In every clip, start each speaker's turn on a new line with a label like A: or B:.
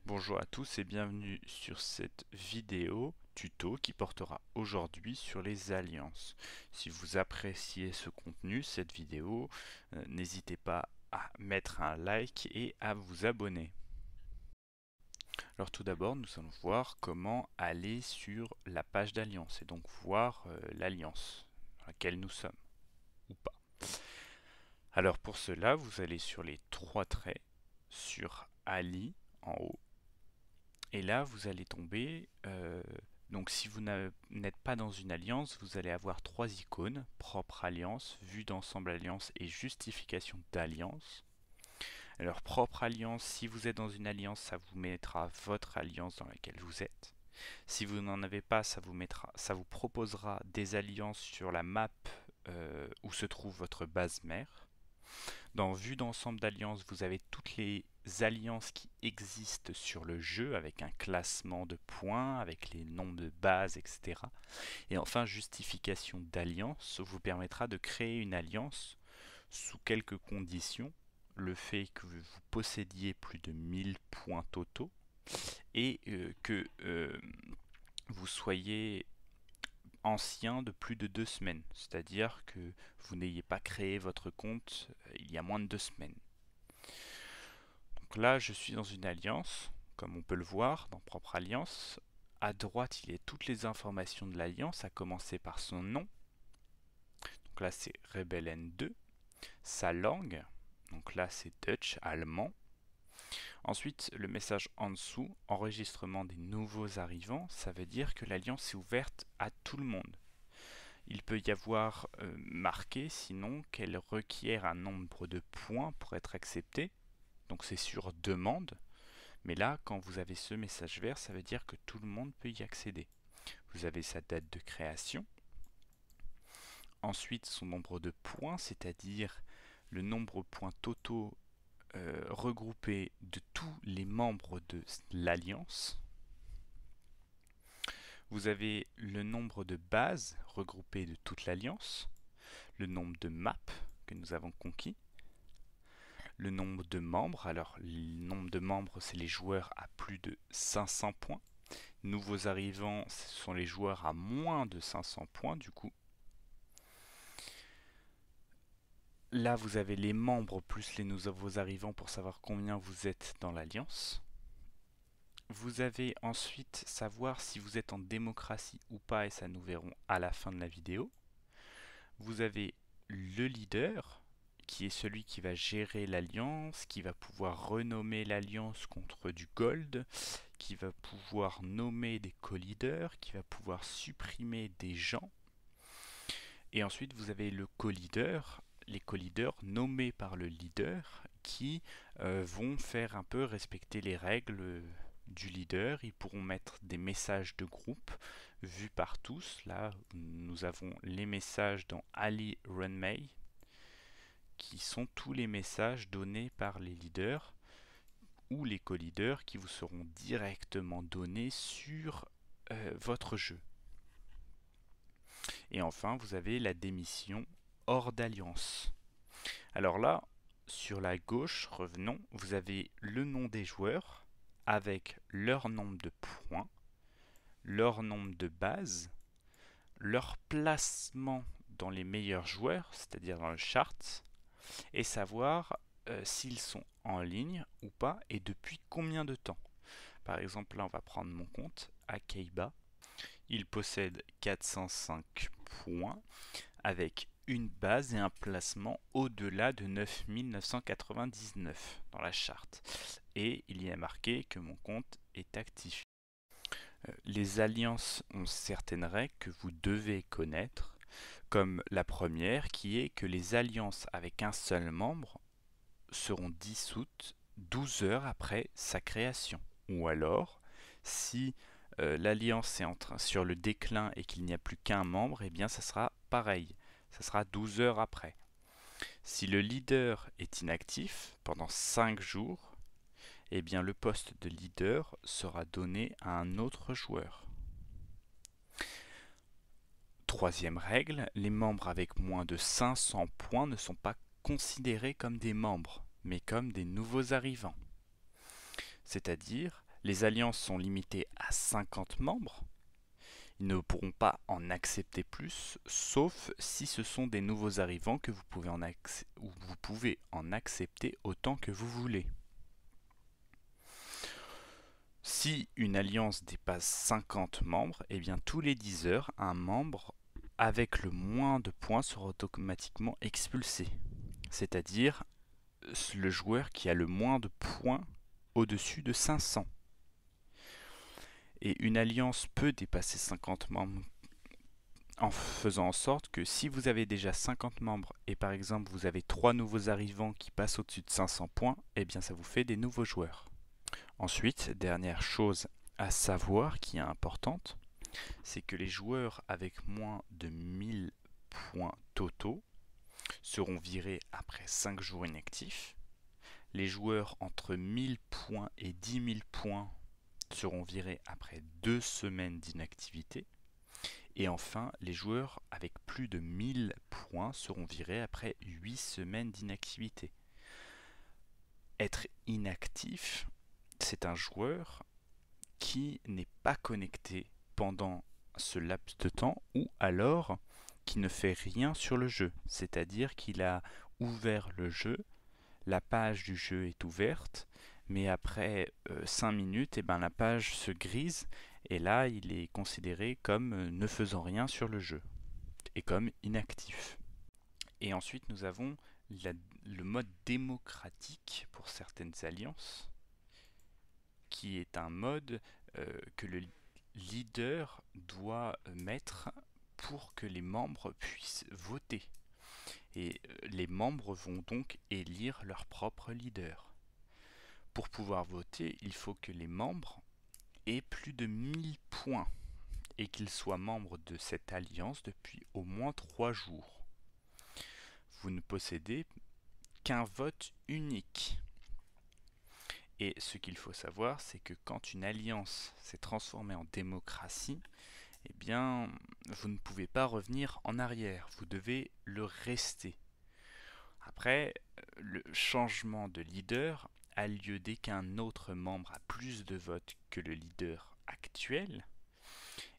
A: Bonjour à tous et bienvenue sur cette vidéo tuto qui portera aujourd'hui sur les alliances. Si vous appréciez ce contenu, cette vidéo, n'hésitez pas à mettre un like et à vous abonner. Alors tout d'abord, nous allons voir comment aller sur la page d'alliance et donc voir l'alliance dans laquelle nous sommes ou pas. Alors pour cela, vous allez sur les trois traits, sur Ali en haut. Et là, vous allez tomber, donc si vous n'êtes pas dans une alliance, vous allez avoir trois icônes: propre alliance, vue d'ensemble alliance et justification d'alliance. Alors propre alliance, si vous êtes dans une alliance, ça vous mettra votre alliance dans laquelle vous êtes. Si vous n'en avez pas, ça vous proposera des alliances sur la map où se trouve votre base mère. Dans Vue d'ensemble d'alliances, vous avez toutes les alliances qui existent sur le jeu avec un classement de points, avec les nombres de bases, etc. Et enfin, justification d'alliance vous permettra de créer une alliance sous quelques conditions. Le fait que vous possédiez plus de 1000 points totaux et que vous soyez ancien de plus de 2 semaines, c'est-à-dire que vous n'ayez pas créé votre compte il y a moins de 2 semaines. Donc là, je suis dans une alliance, comme on peut le voir dans Propre Alliance. À droite, il y a toutes les informations de l'alliance, à commencer par son nom. Donc là, c'est Rebellen 2. Sa langue, donc là, c'est Dutch, allemand. Ensuite, le message en dessous, enregistrement des nouveaux arrivants, ça veut dire que l'alliance est ouverte à tout le monde. Il peut y avoir marqué sinon qu'elle requiert un nombre de points pour être acceptée. Donc c'est sur demande. Mais là, quand vous avez ce message vert, ça veut dire que tout le monde peut y accéder. Vous avez sa date de création. Ensuite, son nombre de points, c'est-à-dire le nombre de points totaux regroupés de tous les membres de l'alliance. Vous avez le nombre de bases regroupées de toute l'alliance, le nombre de maps que nous avons conquis, le nombre de membres. Alors, le nombre de membres, c'est les joueurs à plus de 500 points. Nouveaux arrivants, ce sont les joueurs à moins de 500 points du coup. Là, vous avez les membres plus les nouveaux arrivants pour savoir combien vous êtes dans l'alliance. Vous avez ensuite savoir si vous êtes en démocratie ou pas, et ça nous verrons à la fin de la vidéo. Vous avez le leader, qui est celui qui va gérer l'alliance, qui va pouvoir renommer l'alliance contre du gold, qui va pouvoir nommer des co-leaders, qui va pouvoir supprimer des gens. Et ensuite, vous avez le co-leader, les co-leaders nommés par le leader, qui vont faire un peu respecter les règles du leader. Ils pourront mettre des messages de groupe vus par tous. Là, nous avons les messages dans Ali Runmay, qui sont tous les messages donnés par les leaders ou les co-leaders qui vous seront directement donnés sur votre jeu. Et enfin, vous avez la démission hors d'alliance. Alors là, sur la gauche, revenons, vous avez le nom des joueurs avec leur nombre de points, leur nombre de bases, leur placement dans les meilleurs joueurs, c'est-à-dire dans le chart, et savoir s'ils sont en ligne ou pas et depuis combien de temps. Par exemple, là, on va prendre mon compte, Akeiba. Il possède 405 points avec une base et un placement au-delà de 9999 dans la charte. Et il y a marqué que mon compte est actif. Les alliances ont certaines règles que vous devez connaître, comme la première qui est que les alliances avec un seul membre seront dissoutes 12 heures après sa création. Ou alors, si l'alliance est sur le déclin et qu'il n'y a plus qu'un membre, eh bien ça sera pareil. Ça sera 12 heures après. Si le leader est inactif pendant 5 jours, eh bien le poste de leader sera donné à un autre joueur. Troisième règle, les membres avec moins de 500 points ne sont pas considérés comme des membres, mais comme des nouveaux arrivants. C'est-à-dire, Les alliances sont limitées à 50 membres. Ils ne pourront pas en accepter plus, sauf si ce sont des nouveaux arrivants que vous pouvez en accepter autant que vous voulez. Si une alliance dépasse 50 membres, eh bien tous les 10 heures, un membre avec le moins de points sera automatiquement expulsé. C'est-à-dire le joueur qui a le moins de points au-dessus de 500. Et une alliance peut dépasser 50 membres en faisant en sorte que si vous avez déjà 50 membres et par exemple vous avez 3 nouveaux arrivants qui passent au-dessus de 500 points, eh bien ça vous fait des nouveaux joueurs. Ensuite, dernière chose à savoir qui est importante, c'est que les joueurs avec moins de 1000 points totaux seront virés après 5 jours inactifs. Les joueurs entre 1000 points et 10 000 points seront virés après 2 semaines d'inactivité. Et enfin, les joueurs avec plus de 1000 points seront virés après 8 semaines d'inactivité. Être inactif, c'est un joueur qui n'est pas connecté pendant ce laps de temps ou alors qui ne fait rien sur le jeu. C'est-à-dire qu'il a ouvert le jeu, la page du jeu est ouverte, mais après 5 minutes, la page se grise et là il est considéré comme ne faisant rien sur le jeu et comme inactif. Et ensuite nous avons le mode démocratique pour certaines alliances, qui est un mode que le leader doit mettre pour que les membres puissent voter. Et les membres vont donc élire leur propre leader. Pour pouvoir voter, il faut que les membres aient plus de 1000 points et qu'ils soient membres de cette alliance depuis au moins 3 jours. Vous ne possédez qu'un vote unique. Et ce qu'il faut savoir, c'est que quand une alliance s'est transformée en démocratie, eh bien, vous ne pouvez pas revenir en arrière, vous devez le rester. Après, le changement de leader a lieu dès qu'un autre membre a plus de votes que le leader actuel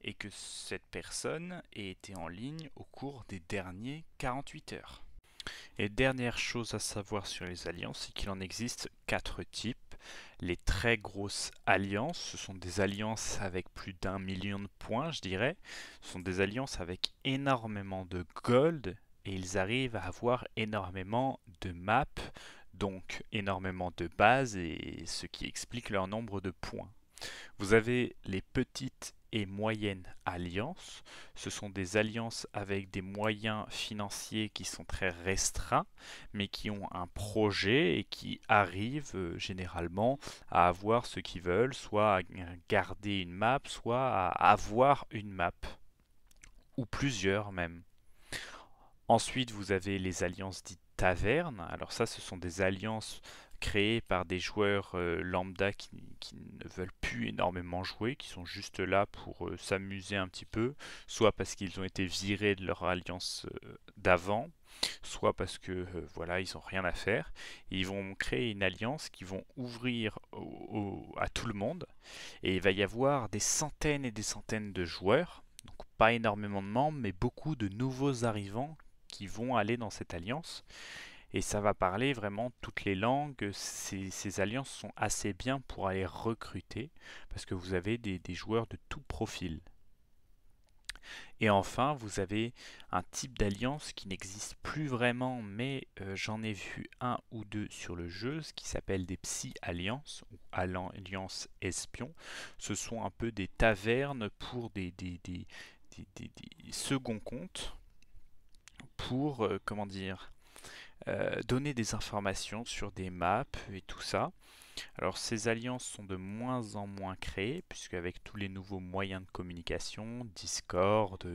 A: et que cette personne ait été en ligne au cours des derniers 48 heures. Et dernière chose à savoir sur les alliances, c'est qu'il en existe 4 types. Les très grosses alliances, ce sont des alliances avec plus d'1 million de points, je dirais. Ce sont des alliances avec énormément de gold et ils arrivent à avoir énormément de maps, donc énormément de bases, et ce qui explique leur nombre de points. Vous avez les petites et moyennes alliances. Ce sont des alliances avec des moyens financiers qui sont très restreints, mais qui ont un projet et qui arrivent généralement à avoir ce qu'ils veulent, soit à garder une map, soit à avoir une map, ou plusieurs même. Ensuite, vous avez les alliances dites tavernes. Alors ça, ce sont des alliances créées par des joueurs lambda qui ne veulent plus énormément jouer, qui sont juste là pour s'amuser un petit peu, soit parce qu'ils ont été virés de leur alliance d'avant, soit parce que voilà, ils n'ont rien à faire. Et ils vont créer une alliance qui vont ouvrir à tout le monde, et il va y avoir des centaines et des centaines de joueurs, donc pas énormément de membres, mais beaucoup de nouveaux arrivants qui vont aller dans cette alliance. Et ça va parler vraiment toutes les langues. Ces alliances sont assez bien pour aller recruter, parce que vous avez des joueurs de tout profil. Et enfin, vous avez un type d'alliance qui n'existe plus vraiment, mais j'en ai vu un ou deux sur le jeu, ce qui s'appelle des psy-alliances, ou alliances espions. Ce sont un peu des tavernes pour des seconds comptes, pour, donner des informations sur des maps et tout ça. Alors ces alliances sont de moins en moins créées, puisque avec tous les nouveaux moyens de communication, Discord,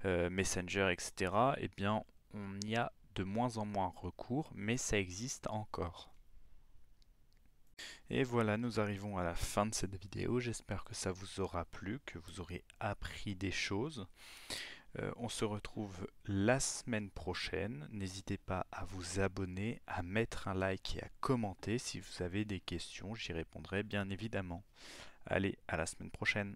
A: Messenger, etc., eh bien on y a de moins en moins recours, mais ça existe encore. Et voilà, nous arrivons à la fin de cette vidéo. J'espère que ça vous aura plu, que vous aurez appris des choses. On se retrouve la semaine prochaine. N'hésitez pas à vous abonner, à mettre un like et à commenter. Si vous avez des questions, j'y répondrai bien évidemment. Allez, à la semaine prochaine.